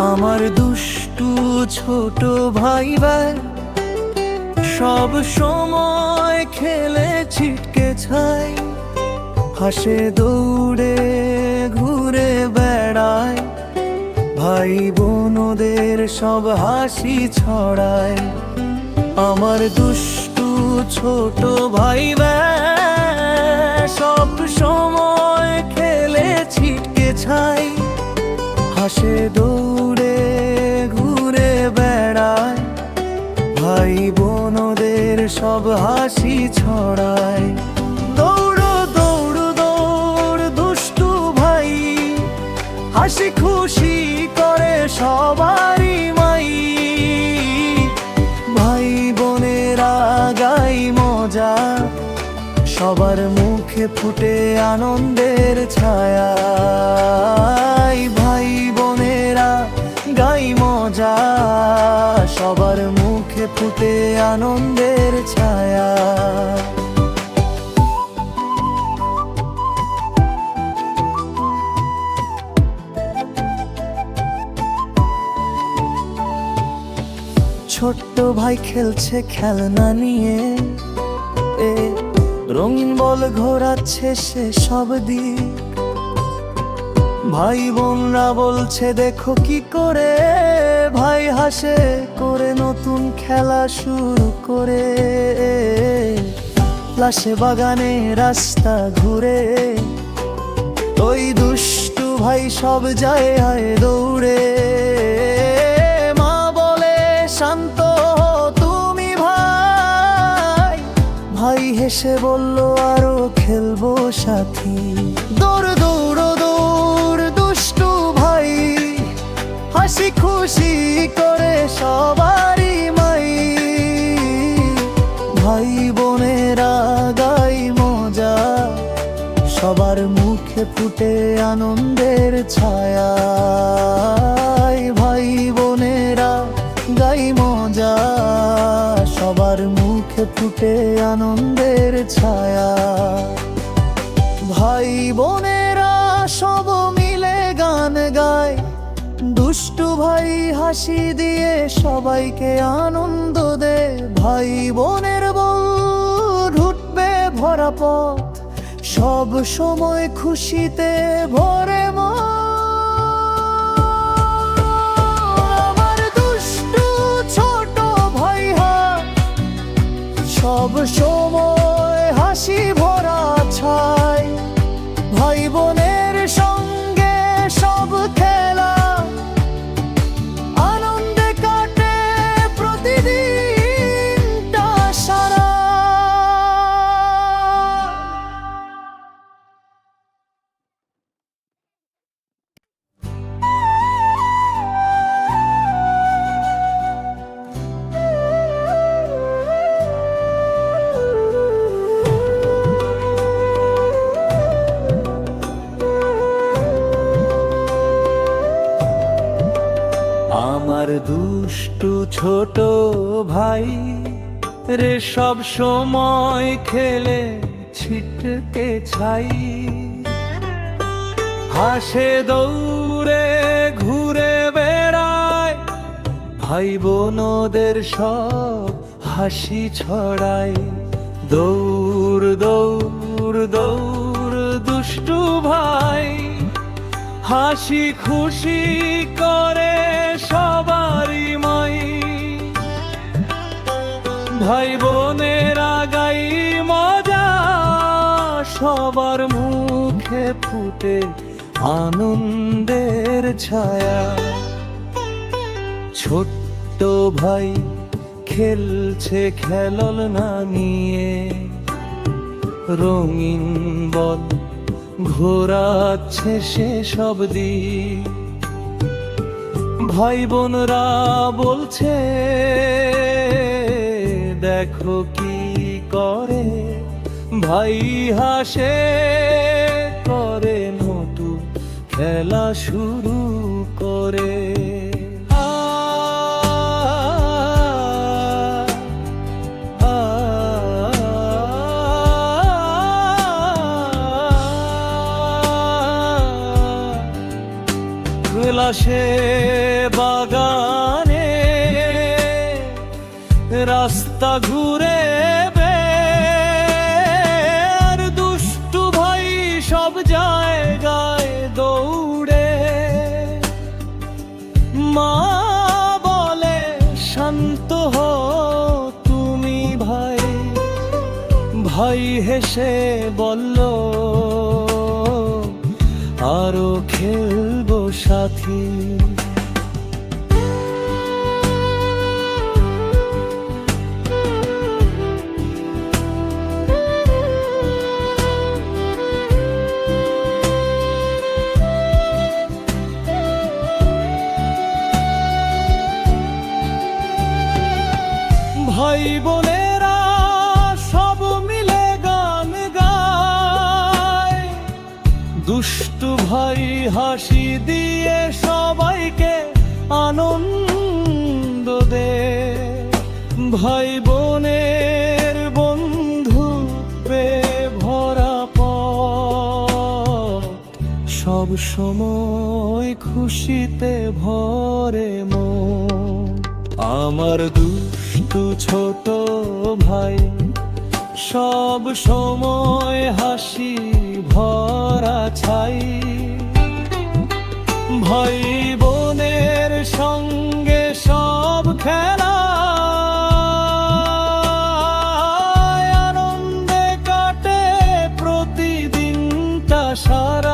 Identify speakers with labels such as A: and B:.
A: আমার দুষ্টু ছোট ভাই ভাই সব সময় খেলে ছিটকে ছাই, হাসে দৌড়ে ঘুরে বেড়ায়, ভাই বোনদের সব হাসি ছড়ায়। আমার দুষ্টু ছোট ভাই ভাই সব সময় খেলে ছিটকে ছাই, হাসে দৌড়ে ঘুরে বেড়ায়, ভাই বোনদের সব হাসি ছড়ায়। দৌড় দৌড় দৌড় দুষ্টু ভাই, হাসি খুশি করে সবারই মাই, ভাই বোনেরা গাই মজা, সবার মুখে ফুটে আনন্দের ছায়া। ভাই বোনেরা গাই মজা, সবার মুখে ফুটে আনন্দের ছায়া। ছোট্ট ভাই খেলছে খেলনা নিয়ে, রঙিন বল ঘোরাচ্ছে সে সব দিক, ভাই বোনরা বলছে দেখো কি করে, ভাই হাসে করে নতুন খেলা শুরু করে। লাশে বাগানে রাস্তা ঘুরে, ওই দুষ্টু ভাই সব যায় হায় দৌড়ে। মা বলে শান্ত তুমি ভাই, ভাই হেসে বলল আরো খেলবো সাথী। দৌড় দৌড় দৌড় দুষ্টু ভাই, হাসি খুশি করে সবারই মাই, ভাই বোনেরা গাই মজা, সবার মুখে ফুটে আনন্দের ছায়া। ভাই বোনেরা গাই মজা, সবার মুখে ফুটে আনন্দের ছায়া। ভাই বোনেরা সব মিলে গান গায়, দুষ্টু ভাই হাসি দিয়ে সবাইকে আনন্দ দে। ভাই বোনের বল উঠবে ভরা পথ, সব সময় খুশিতে ভরে মন। আমার দুষ্টু ছোট ভাই সব সময় হাসি ভরা ছাই, ভাই বোনের সঙ্গে সব খেলা আনন্দে কাটে প্রতিদিনটা সারা। আমার দুষ্টু ছোট ভাই রে সব সময় খেলে ছিটকে ছাই, হাসে দৌড়ে ঘুরে বেড়ায়, ভাই বোনদের সব হাসি ছড়ায়। দৌড় দৌড় দৌড় দুষ্টু ভাই, হাসি খুশি করে সবারই মাই, ভাই বোনেরা গাই মজা, সবার মুখে ফুটে আনন্দের ছায়া। ছোট্ট ভাই খেলছে খেলনা নিয়ে, রঙিন বল ঘোরাচ্ছে সে সব দিক, ভাই বোনরা বলছে দেখো কি করে, ভাই হাসে করে নতুন খেলা শুরু করে। লাশে ভাই হেসে বলল, আরো খেলবো সাথী। ভাই বোনেরা সব মিলে গান গায়, দুষ্টু ভাই হাসি দিয়ে সবাইকে আনন্দ দেয়। ভাই বোনের বন্ধুত্বে ভরা পথ সব সময় খুশিতে ভরে মন। আমার দুষ্টু ছোট ভাই সব সময় হাসি ভরা ছাই। ভাই বোনের সঙ্গে সব খেলা আনন্দে কাটে প্রতিদিনটা সারা।